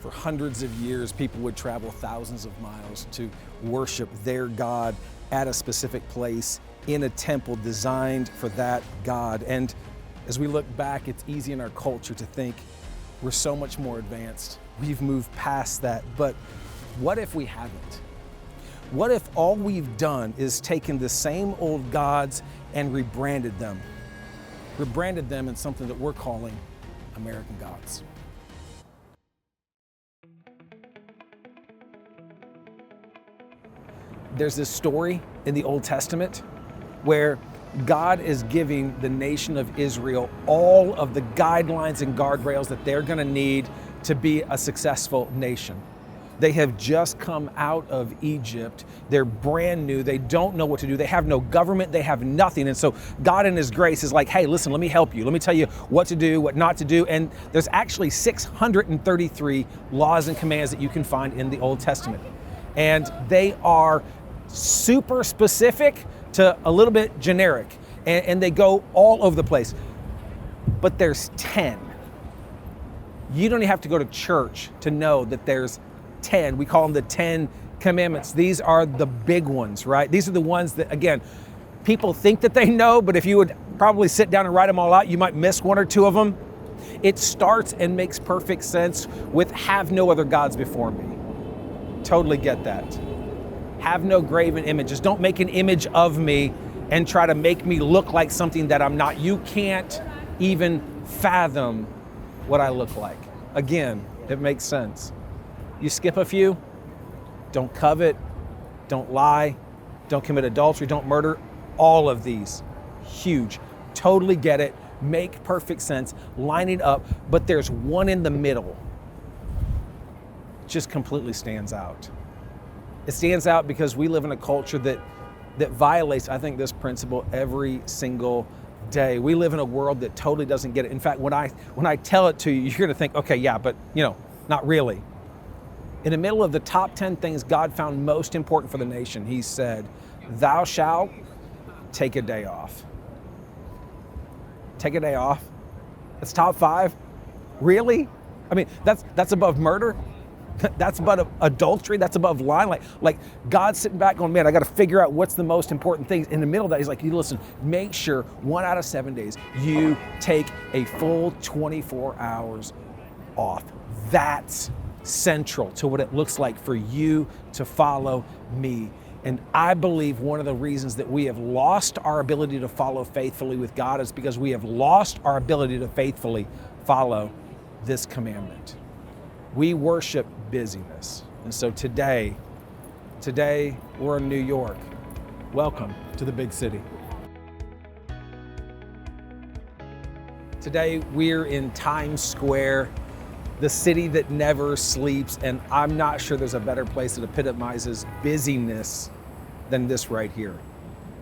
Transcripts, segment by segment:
For hundreds of years, people would travel thousands of miles to worship their God at a specific place in a temple designed for that God. And as we look back, it's easy in our culture to think we're so much more advanced. We've moved past that. But what if we haven't? What if all we've done is taken the same old gods and rebranded them? Rebranded them in something that we're calling American gods. There's this story in the Old Testament where God is giving the nation of Israel all of the guidelines and guardrails that they're going to need to be a successful nation. They have just come out of Egypt. They're brand new. They don't know what to do. They have no government. They have nothing. And so God in His grace is like, hey, listen, let me help you. Let me tell you what to do, what not to do. And there's actually 633 laws and commands that you can find in the Old Testament. And they are super specific to a little bit generic. And they go all over the place. But there's 10. You don't even have to go to church to know that there's 10. We call them the 10 commandments. These are the big ones, right? These are the ones that, again, people think that they know, but if you would probably sit down and write them all out, you might miss one or two of them. It starts and makes perfect sense with have no other gods before me. Totally get that. Have no graven images. Don't make an image of me and try to make me look like something that I'm not. You can't even fathom what I look like. Again, it makes sense. You skip a few, don't covet, don't lie, don't commit adultery, don't murder. All of these, huge. Totally get it, make perfect sense, line it up, but there's one in the middle. Just completely stands out. It stands out because we live in a culture that violates, I think, this principle every single day. We live in a world that totally doesn't get it. In fact, when I tell it to you, you're gonna think, okay, yeah, but not really. In the middle of the top 10 things God found most important for the nation, He said, thou shalt take a day off. Take a day off? That's top 5? Really? I mean, that's above murder? That's above adultery? That's above lying? Like God's sitting back going, man, I got to figure out what's the most important things. In the middle of that, He's like, you listen, make sure 1 out of 7 days you take a full 24 hours off. That's central to what it looks like for you to follow me. And I believe one of the reasons that we have lost our ability to follow faithfully with God is because we have lost our ability to faithfully follow this commandment. We worship busyness. And so today we're in New York. Welcome to the big city. Today we're in Times Square, the city that never sleeps, and I'm not sure there's a better place that epitomizes busyness than this right here.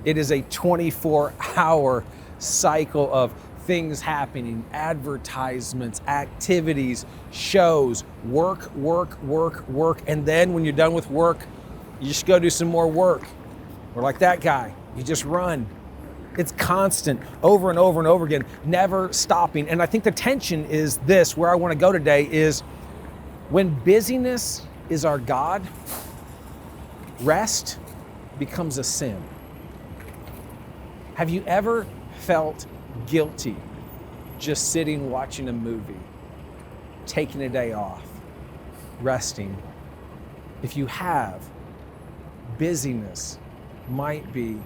It is a 24-hour cycle of things happening, advertisements, activities, shows, work, and then when you're done with work, you just go do some more work. Or like that guy, you just run. It's constant, over and over and over again, never stopping. And I think the tension is this, where I want to go today is when busyness is our God, rest becomes a sin. Have you ever felt guilty just sitting watching a movie, taking a day off, resting? If you have, busyness might be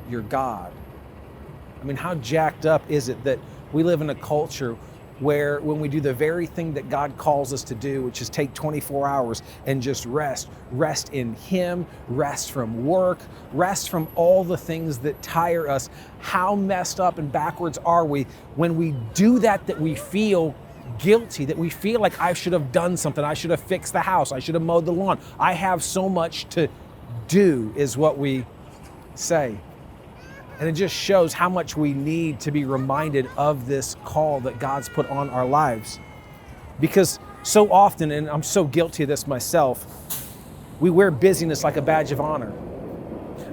your God. I mean, how jacked up is it that we live in a culture where when we do the very thing that God calls us to do, which is take 24 hours and just rest in Him, rest from work, rest from all the things that tire us, how messed up and backwards are we when we do that we feel guilty, that we feel like I should have done something, I should have fixed the house, I should have mowed the lawn, I have so much to do, is what we say. And it just shows how much we need to be reminded of this call that God's put on our lives. Because so often, and I'm so guilty of this myself, we wear busyness like a badge of honor.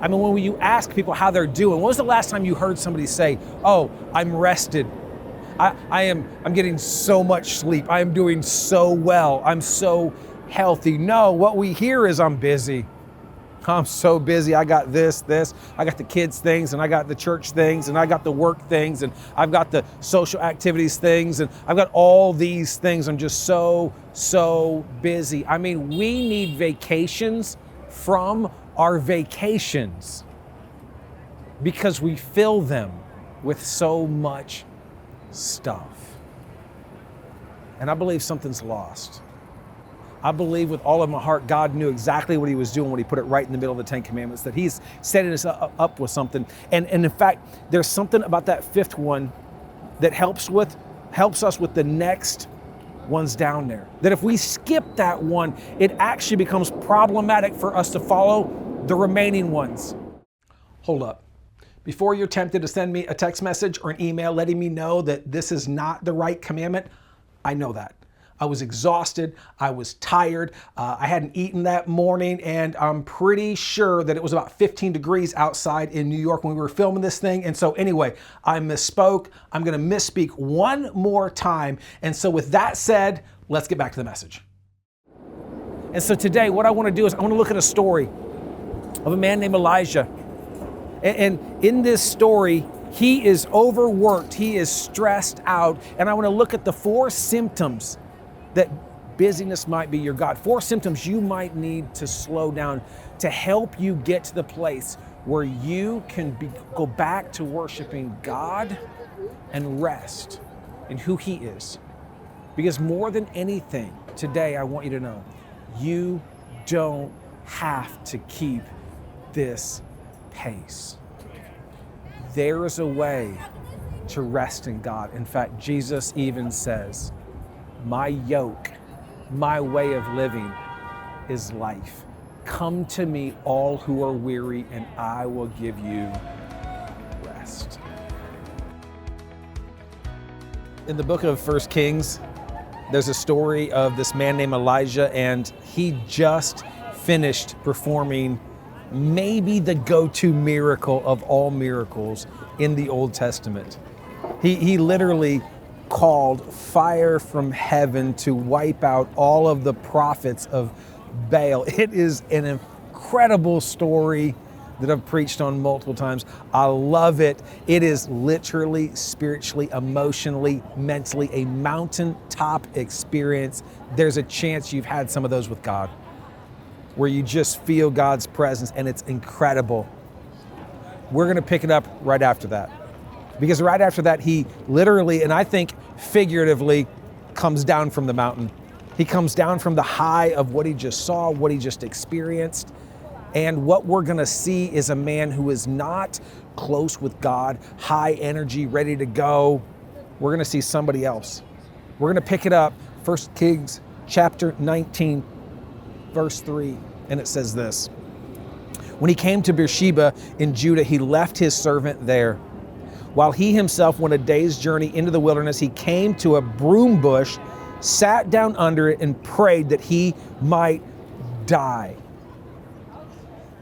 I mean, when you ask people how they're doing, when was the last time you heard somebody say, oh, I'm rested, I'm getting so much sleep. I am doing so well. I'm so healthy. No, what we hear is I'm busy. I'm so busy. I got this. I got the kids things, and I got the church things, and I got the work things, and I've got the social activities things, and I've got all these things. I'm just so busy. I mean, we need vacations from our vacations because we fill them with so much stuff. And I believe something's lost. I believe with all of my heart, God knew exactly what he was doing when he put it right in the middle of the 10 Commandments, that he's setting us up with something. And in fact, there's something about that fifth one that helps us with the next ones down there. That if we skip that one, it actually becomes problematic for us to follow the remaining ones. Hold up. Before you're tempted to send me a text message or an email letting me know that this is not the right commandment, I know that. I was exhausted, I was tired, I hadn't eaten that morning, and I'm pretty sure that it was about 15 degrees outside in New York when we were filming this thing. And so anyway, I misspoke. I'm gonna misspeak one more time. And so with that said, let's get back to the message. And so today, what I wanna do is I wanna look at a story of a man named Elijah. And in this story, he is overworked, he is stressed out, and I wanna look at the 4 symptoms that busyness might be your God. 4 symptoms you might need to slow down to help you get to the place where you can go back to worshiping God and rest in who he is. Because more than anything, today I want you to know, you don't have to keep this pace. There is a way to rest in God. In fact, Jesus even says, my yoke, my way of living is life. Come to me, all who are weary, and I will give you rest. In the book of 1 Kings, there's a story of this man named Elijah, and he just finished performing maybe the go-to miracle of all miracles in the Old Testament. He literally called fire from heaven to wipe out all of the prophets of Baal. It is an incredible story that I've preached on multiple times. I love it. It is literally, spiritually, emotionally, mentally a mountaintop experience. There's a chance you've had some of those with God, where you just feel God's presence, and it's incredible. We're gonna pick it up right after that. Because right after that, he literally, and I think figuratively, comes down from the mountain. He comes down from the high of what he just saw, what he just experienced. And what we're gonna see is a man who is not close with God, high energy, ready to go. We're gonna see somebody else. We're gonna pick it up, 1 Kings chapter 19, verse 3, and it says this. When he came to Beersheba in Judah, he left his servant there. While he himself went a day's journey into the wilderness, he came to a broom bush, sat down under it, and prayed that he might die.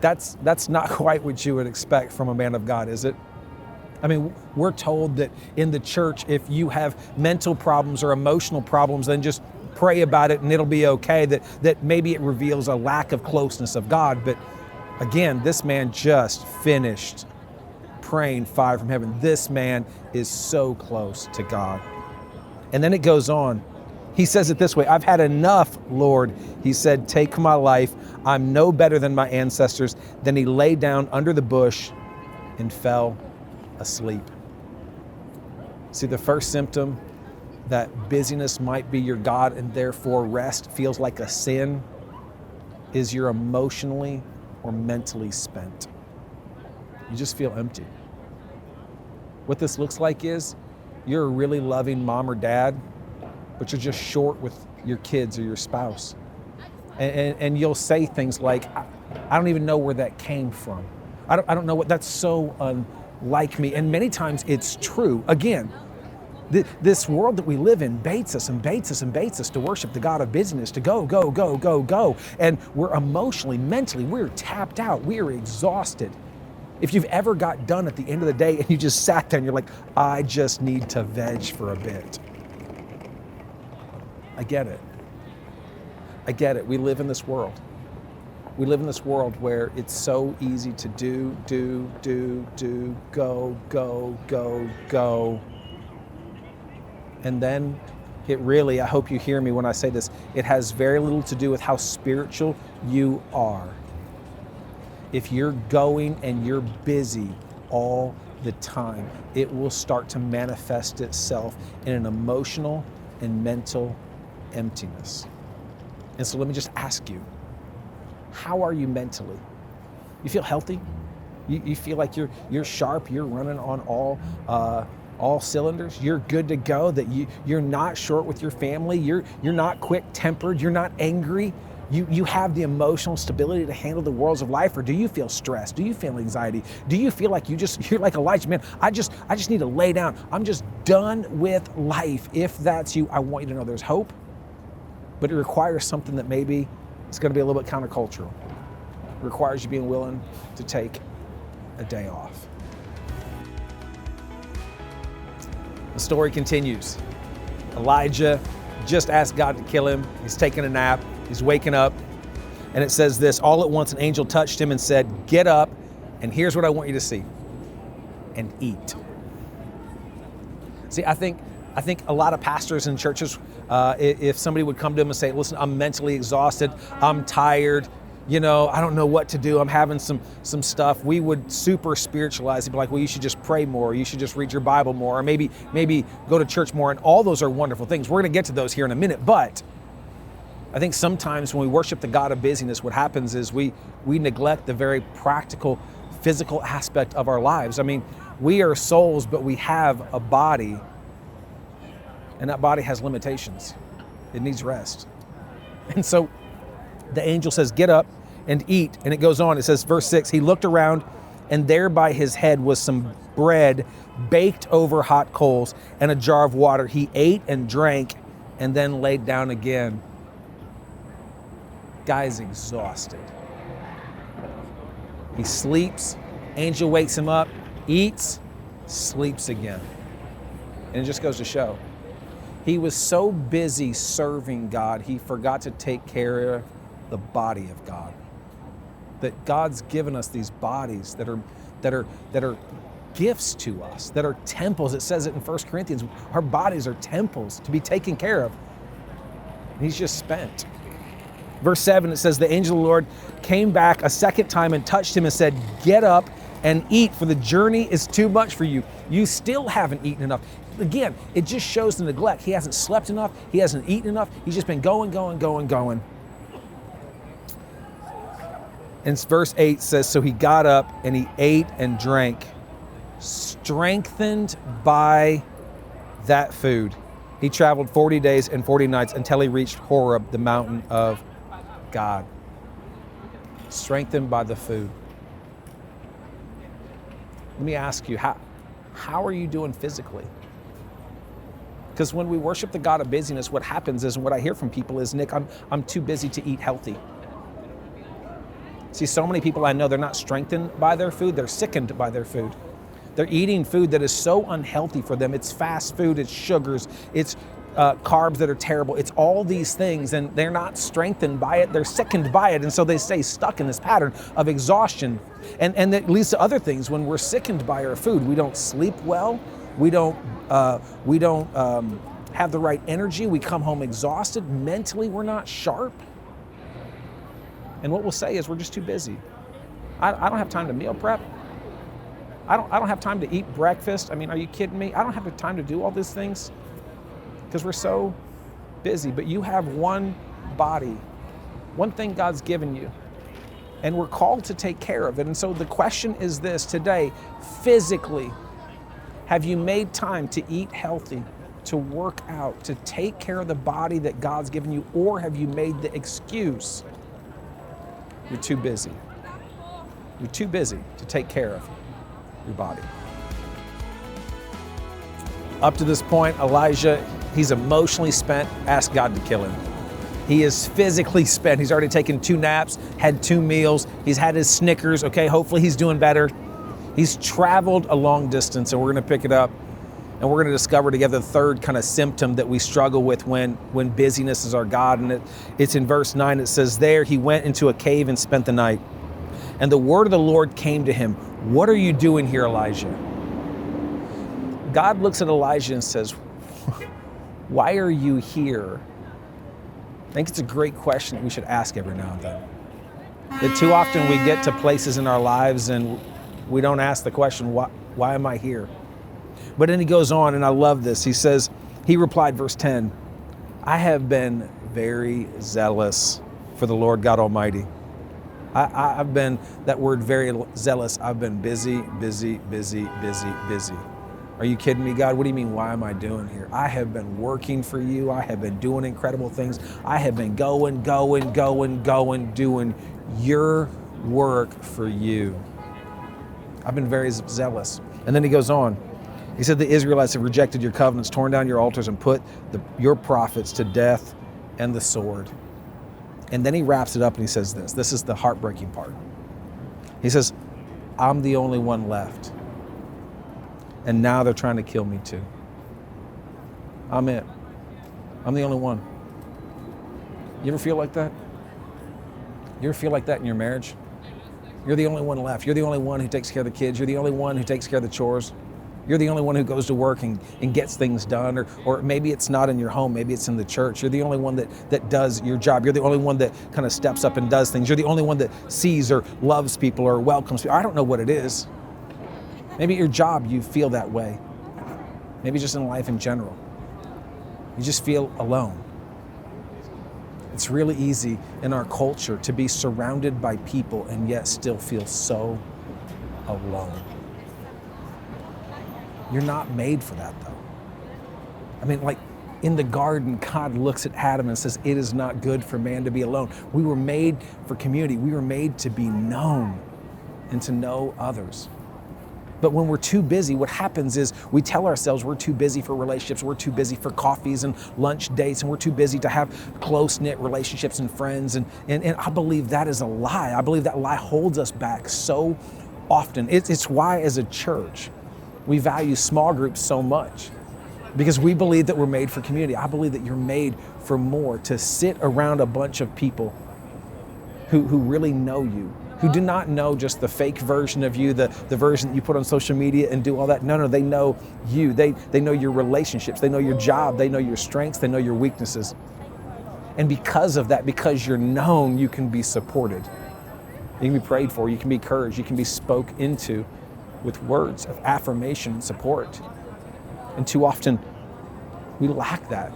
That's not quite what you would expect from a man of God, is it? I mean, we're told that in the church, if you have mental problems or emotional problems, then just pray about it and it'll be okay, that maybe it reveals a lack of closeness of God. But again, this man just finished praying fire from heaven. This man is so close to God. And then it goes on. He says it this way, I've had enough, Lord. He said, take my life. I'm no better than my ancestors. Then he lay down under the bush and fell asleep. See, the first symptom that busyness might be your God and therefore rest feels like a sin is you're emotionally or mentally spent. You just feel empty. What this looks like is you're a really loving mom or dad, but you're just short with your kids or your spouse. And you'll say things like, I don't even know where that came from. I don't know what, that's so unlike me. And many times it's true. Again, this world that we live in baits us and baits us and baits us to worship the God of busyness, to go, go, go, go, go. And we're emotionally, mentally, we're tapped out, we're exhausted. If you've ever got done at the end of the day and you just sat there and you're like, I just need to veg for a bit. I get it. I get it. We live in this world. We live in this world where it's so easy to do, go. And then it really, I hope you hear me when I say this, it has very little to do with how spiritual you are. If you're going and you're busy all the time, it will start to manifest itself in an emotional and mental emptiness. And so let me just ask you, how are you mentally? You feel healthy? You feel like you're sharp, you're running on all cylinders, you're good to go, that you're not short with your family, you're not quick-tempered, you're not angry, you have the emotional stability to handle the worlds of life? Or do you feel stress? Do you feel anxiety? Do you feel like you're like Elijah, man, I just need to lay down. I'm just done with life. If that's you, I want you to know there's hope, but it requires something that maybe it's going to be a little bit countercultural. It requires you being willing to take a day off. The story continues. Elijah just asked God to kill him. He's taking a nap. He's waking up. And it says this, all at once an angel touched him and said, get up, and here's what I want you to see, and eat. See, I think a lot of pastors and churches, if somebody would come to them and say, listen, I'm mentally exhausted, I'm tired, I don't know what to do, I'm having some stuff, we would super spiritualize it, be like, well, you should just pray more, you should just read your Bible more, or maybe go to church more, and all those are wonderful things. We're gonna get to those here in a minute, but I think sometimes when we worship the God of busyness, what happens is we neglect the very practical, physical aspect of our lives. I mean, we are souls, but we have a body, and that body has limitations. It needs rest. And so the angel says, get up and eat. And it goes on, it says, verse 6, he looked around, and there by his head was some bread baked over hot coals and a jar of water. He ate and drank and then laid down again. Guy's exhausted. He sleeps, angel wakes him up, eats, sleeps again. And it just goes to show, he was so busy serving God, he forgot to take care of the body of God. That God's given us these bodies that are gifts to us, that are temples. It says it in 1 Corinthians, our bodies are temples to be taken care of. And he's just spent. Verse 7, it says, the angel of the Lord came back a second time and touched him and said, get up and eat, for the journey is too much for you. You still haven't eaten enough. Again, it just shows the neglect. He hasn't slept enough. He hasn't eaten enough. He's just been going. And verse 8 says, so he got up and he ate and drank, strengthened by that food. He traveled 40 days and 40 nights until he reached Horeb, the mountain of God. Strengthened by the food. Let me ask you, how are you doing physically? Because when we worship the God of busyness, what happens is, and what I hear from people is, Nick, I'm too busy to eat healthy. See, so many people I know, they're not strengthened by their food, they're sickened by their food. They're eating food that is so unhealthy for them. It's fast food, it's sugars, it's carbs that are terrible. It's all these things, and they're not strengthened by it. They're sickened by it, and so they stay stuck in this pattern of exhaustion. And that leads to other things. When we're sickened by our food, we don't sleep well. We don't have the right energy. We come home exhausted. Mentally, we're not sharp. And what we'll say is we're just too busy. I don't have time to meal prep. I don't have time to eat breakfast. I mean, are you kidding me? I don't have the time to do all these things because we're so busy. But you have one body, one thing God's given you, and we're called to take care of it. And so the question is this today, physically, have you made time to eat healthy, to work out, to take care of the body that God's given you, or have you made the excuse you're too busy? You're too busy to take care of your body. Up to this point, Elijah, he's emotionally spent, asked God to kill him. He is physically spent. He's already taken 2 naps, had 2 meals. He's had his Snickers. Okay, hopefully he's doing better. He's traveled a long distance, and we're going to pick it up, and we're going to discover together the third kind of symptom that we struggle with when busyness is our God. And it's in verse 9. It says, there he went into a cave and spent the night. And the word of the Lord came to him. What are you doing here, Elijah? God looks at Elijah and says, why are you here? I think it's a great question that we should ask every now and then. That too often we get to places in our lives and we don't ask the question, why am I here? But then he goes on, and I love this. He says, he replied, verse 10, I have been very zealous for the Lord God Almighty. I've been, that word very zealous, I've been busy. Are you kidding me, God? What do you mean, why am I doing here? I have been working for you. I have been doing incredible things. I have been going, doing your work for you. I've been very zealous. And then he goes on. He said, the Israelites have rejected your covenants, torn down your altars, and put your prophets to death and the sword. And then he wraps it up and he says this. This is the heartbreaking part. He says, I'm the only one left. And now they're trying to kill me too. I'm it. I'm the only one. You ever feel like that? You ever feel like that in your marriage? You're the only one left. You're the only one who takes care of the kids. You're the only one who takes care of the chores. You're the only one who goes to work and gets things done, or maybe it's not in your home, maybe it's in the church. You're the only one that does your job. You're the only one that kind of steps up and does things. You're the only one that sees or loves people or welcomes people. I don't know what it is. Maybe at your job you feel that way. Maybe just in life in general. You just feel alone. It's really easy in our culture to be surrounded by people and yet still feel so alone. You're not made for that, though. I mean, like in the garden, God looks at Adam and says, it is not good for man to be alone. We were made for community. We were made to be known and to know others. But when we're too busy, what happens is we tell ourselves we're too busy for relationships, we're too busy for coffees and lunch dates, and we're too busy to have close-knit relationships and friends. And I believe that is a lie. I believe that lie holds us back so often. It's why, as a church, we value small groups so much, because we believe that we're made for community. I believe that you're made for more, to sit around a bunch of people who really know you, who do not know just the fake version of you, the version that you put on social media and do all that. No, they know you. They know your relationships. They know your job. They know your strengths. They know your weaknesses. And because of that, because you're known, you can be supported. You can be prayed for. You can be encouraged. You can be spoke into with words of affirmation and support. And too often, we lack that.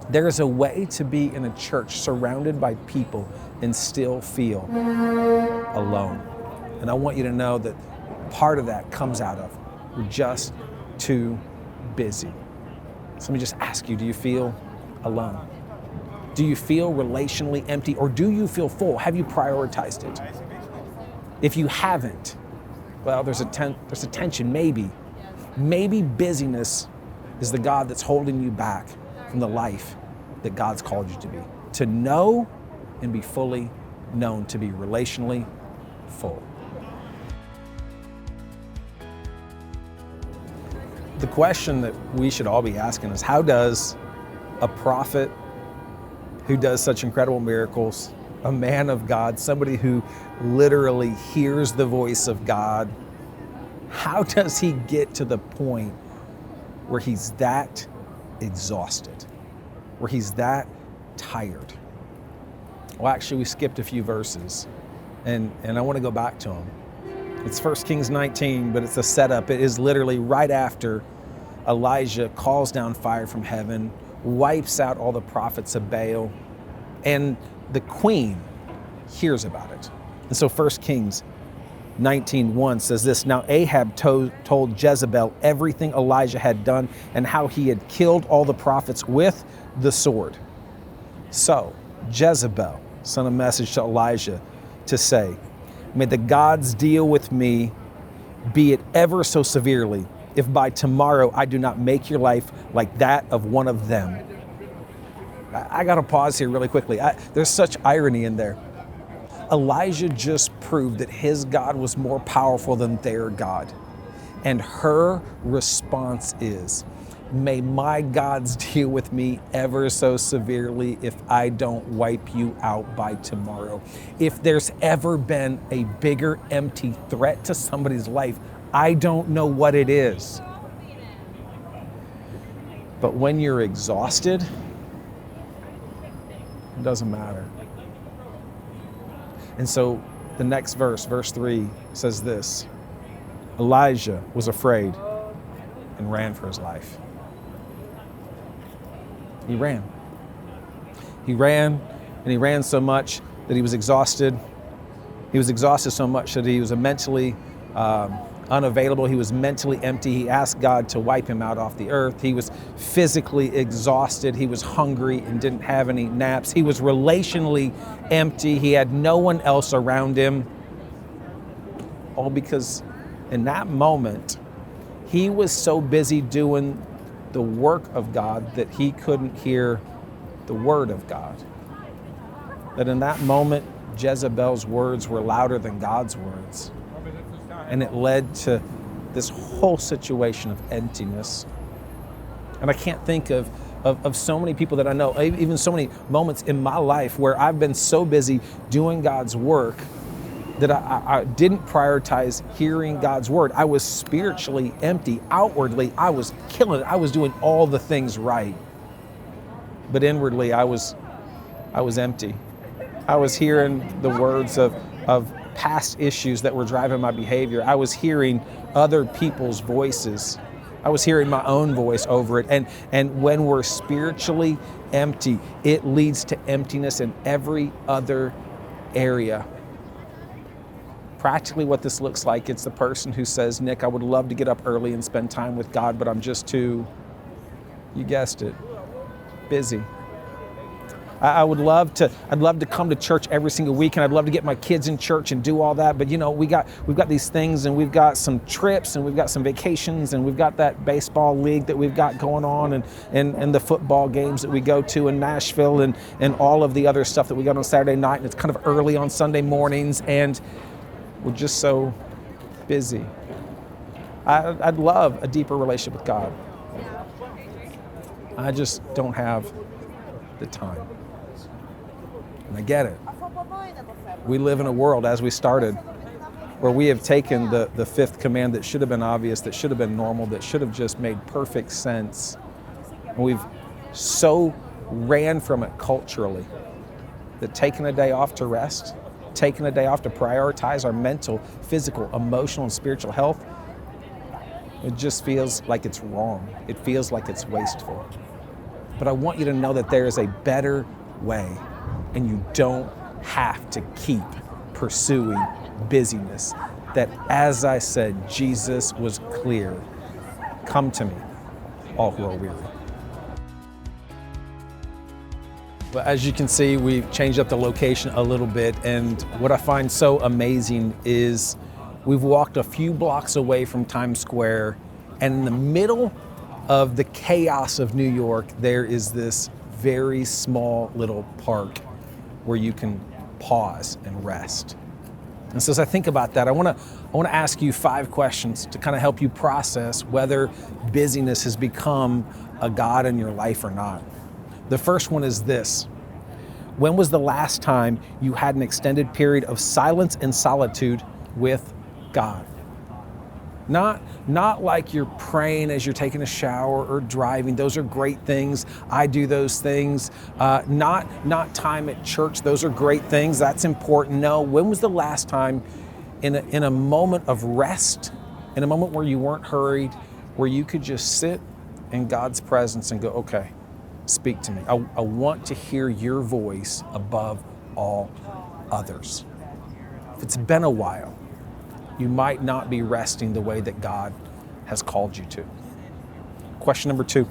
There is a way to be in a church surrounded by people and still feel alone. And I want you to know that part of that comes out of we're just too busy. So let me just ask you, do you feel alone? Do you feel relationally empty, or do you feel full? Have you prioritized it? If you haven't, well, there's a tension, maybe. Maybe busyness is the God that's holding you back from the life that God's called you to be. To know and be fully known, to be relationally full. The question that we should all be asking is, how does a prophet who does such incredible miracles, a man of God, somebody who literally hears the voice of God, how does he get to the point where he's that exhausted, where he's that tired? Well, actually, we skipped a few verses, and I want to go back to them. It's 1 Kings 19, but it's a setup. It is literally right after Elijah calls down fire from heaven, wipes out all the prophets of Baal, and the queen hears about it. And so 1 Kings 19:1 says this, now Ahab told Jezebel everything Elijah had done and how he had killed all the prophets with the sword. So Jezebel sent a message to Elijah to say, may the gods deal with me, be it ever so severely, if by tomorrow I do not make your life like that of one of them. I got to pause here really quickly. There's such irony in there. Elijah just proved that his God was more powerful than their God. And her response is, may my gods deal with me ever so severely if I don't wipe you out by tomorrow. If there's ever been a bigger empty threat to somebody's life, I don't know what it is. But when you're exhausted, it doesn't matter. And so the next verse, verse 3, says this: Elijah was afraid and ran for his life. He ran. He ran, and he ran so much that he was exhausted. He was exhausted so much that he was mentally unavailable. He was mentally empty. He asked God to wipe him out off the earth. He was physically exhausted. He was hungry and didn't have any naps. He was relationally empty. He had no one else around him. All because in that moment, he was so busy doing the work of God that he couldn't hear the word of God. That in that moment, Jezebel's words were louder than God's words. And it led to this whole situation of emptiness. And I can't think of so many people that I know, even so many moments in my life where I've been so busy doing God's work that I didn't prioritize hearing God's word. I was spiritually empty. Outwardly, I was killing it. I was doing all the things right. But inwardly, I was empty. I was hearing the words of past issues that were driving my behavior. I was hearing other people's voices. I was hearing my own voice over it. And when we're spiritually empty, it leads to emptiness in every other area. Practically what this looks like, it's the person who says, Nick, I would love to get up early and spend time with God, but I'm just too, you guessed it, busy. I'd love to come to church every single week, and I'd love to get my kids in church and do all that. But we've got these things, and we've got some trips, and we've got some vacations, and we've got that baseball league that we've got going on, and the football games that we go to in Nashville, and all of the other stuff that we got on Saturday night, and it's kind of early on Sunday mornings, and we're just so busy. I'd love a deeper relationship with God. I just don't have the time. And I get it. We live in a world, as we started, where we have taken the fifth command that should have been obvious, that should have been normal, that should have just made perfect sense. And we've so ran from it culturally that taking a day off to rest, taking a day off to prioritize our mental, physical, emotional, and spiritual health, it just feels like it's wrong. It feels like it's wasteful. But I want you to know that there is a better way, and you don't have to keep pursuing busyness. That, as I said, Jesus was clear. Come to me, all who are weary. But as you can see, we've changed up the location a little bit, and what I find so amazing is we've walked a few blocks away from Times Square, and in the middle of the chaos of New York, there is this very small little park where you can pause and rest. And so as I think about that, I want to ask you 5 questions to kind of help you process whether busyness has become a god in your life or not. The first one is this: when was the last time you had an extended period of silence and solitude with God? Not like you're praying as you're taking a shower or driving. Those are great things. I do those things. Not time at church. Those are great things. That's important. No, when was the last time in a moment of rest, in a moment where you weren't hurried, where you could just sit in God's presence and go, okay, speak to me. I want to hear your voice above all others. If it's been a while, you might not be resting the way that God has called you to. Question number 2.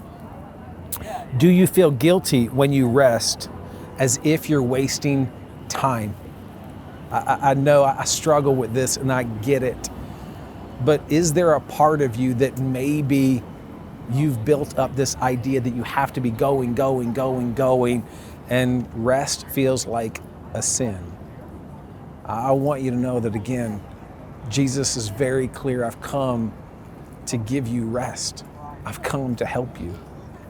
Do you feel guilty when you rest, as if you're wasting time? I know I struggle with this, and I get it. But is there a part of you that maybe you've built up this idea that you have to be going, and rest feels like a sin? I want you to know that, again, Jesus is very clear. I've come to give you rest. I've come to help you.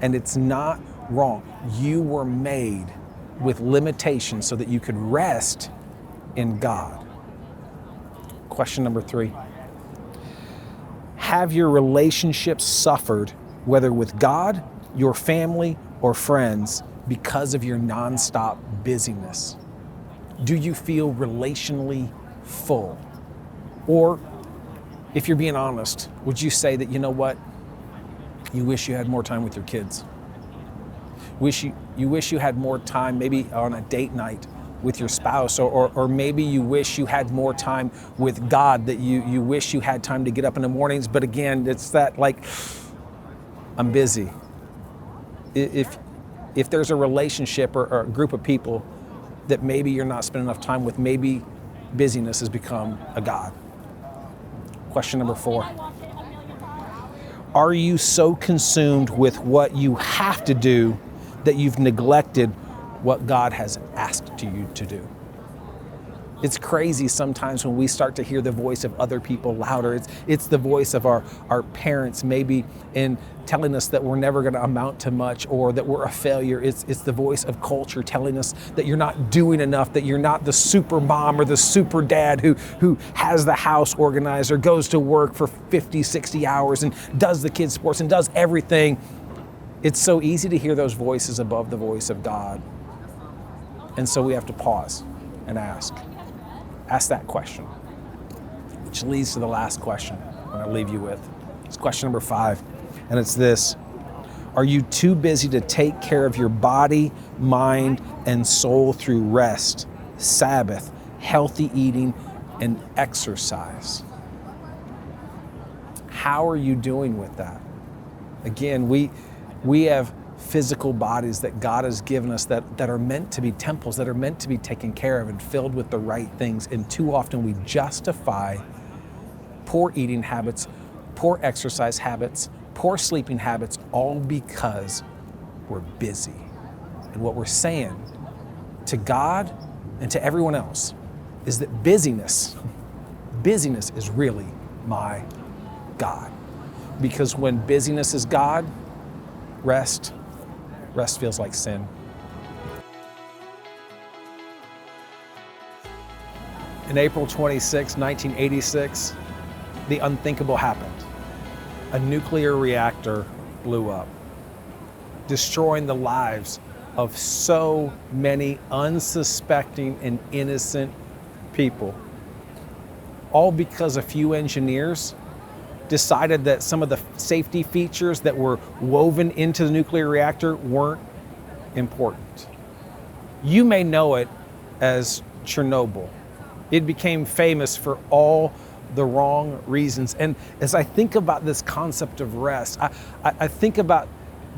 And it's not wrong. You were made with limitations so that you could rest in God. Question number 3. Have your relationships suffered, whether with God, your family, or friends, because of your nonstop busyness? Do you feel relationally full? Or, if you're being honest, would you say that, you know what? You wish you had more time with your kids. You wish you had more time, maybe on a date night with your spouse, or maybe you wish you had more time with God, that you wish you had time to get up in the mornings. But again, it's that, like, I'm busy. If there's a relationship or a group of people that maybe you're not spending enough time with, maybe busyness has become a god. Question number 4. Are you so consumed with what you have to do that you've neglected what God has asked you to do? It's crazy sometimes when we start to hear the voice of other people louder. It's the voice of our parents, maybe, in telling us that we're never going to amount to much, or that we're a failure. It's the voice of culture telling us that you're not doing enough, that you're not the super mom or the super dad who has the house organized, or goes to work for 50, 60 hours and does the kids' sports and does everything. It's so easy to hear those voices above the voice of God. And so we have to pause and ask that question, which leads to the last question I'm going to leave you with. It's question number 5, and it's this: are you too busy to take care of your body, mind, and soul through rest, Sabbath, healthy eating, and exercise? How are you doing with that? Again, we have physical bodies that God has given us that are meant to be temples, that are meant to be taken care of and filled with the right things. And too often we justify poor eating habits, poor exercise habits, poor sleeping habits, all because we're busy. And what we're saying to God and to everyone else is that busyness is really my God. Because when busyness is God, rest feels like sin. In April 26, 1986, the unthinkable happened. A nuclear reactor blew up, destroying the lives of so many unsuspecting and innocent people, all because a few engineers decided that some of the safety features that were woven into the nuclear reactor weren't important. You may know it as Chernobyl. It became famous for all the wrong reasons. And as I think about this concept of rest, I think about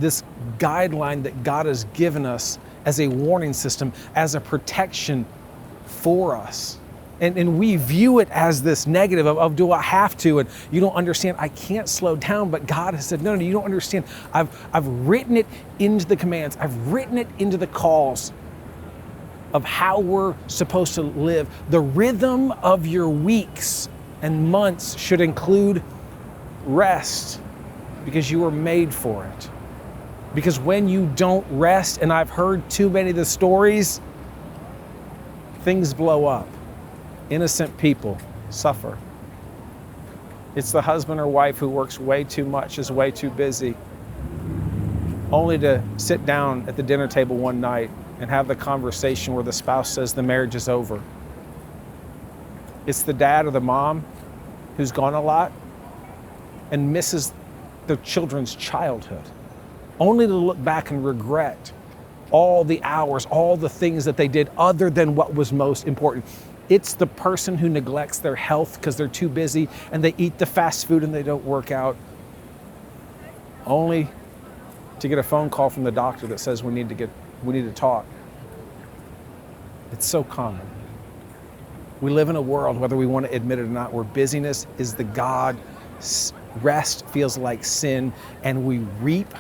this guideline that God has given us as a warning system, as a protection for us. And we view it as this negative of do I have to? And you don't understand, I can't slow down. But God has said, no, you don't understand. I've written it into the commands. I've written it into the calls of how we're supposed to live. The rhythm of your weeks and months should include rest, because you were made for it. Because when you don't rest, and I've heard too many of the stories, things blow up. Innocent people suffer. It's the husband or wife who works way too much, is way too busy, only to sit down at the dinner table one night and have the conversation where the spouse says the marriage is over. It's the dad or the mom who's gone a lot and misses their children's childhood, only to look back and regret all the hours, all the things that they did other than what was most important. It's the person who neglects their health because they're too busy and they eat the fast food and they don't work out, only to get a phone call from the doctor that says we need to talk. It's so common. We live in a world, whether we want to admit it or not, where busyness is the God, rest feels like sin, and we reap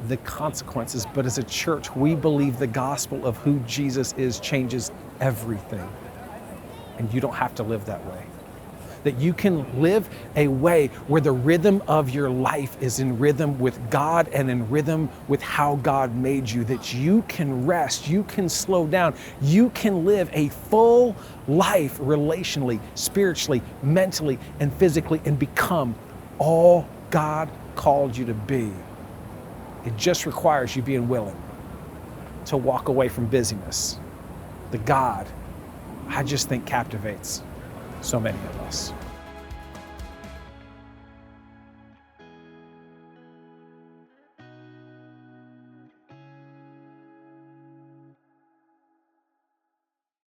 the consequences. But as a church, we believe the gospel of who Jesus is changes everything. and you don't have to live that way. That you can live a way where the rhythm of your life is in rhythm with God and in rhythm with how God made you. That you can rest, you can slow down, you can live a full life relationally, spiritually, mentally, and physically, and become all God called you to be. It just requires you being willing to walk away from busyness. The God, I just think, captivates so many of us.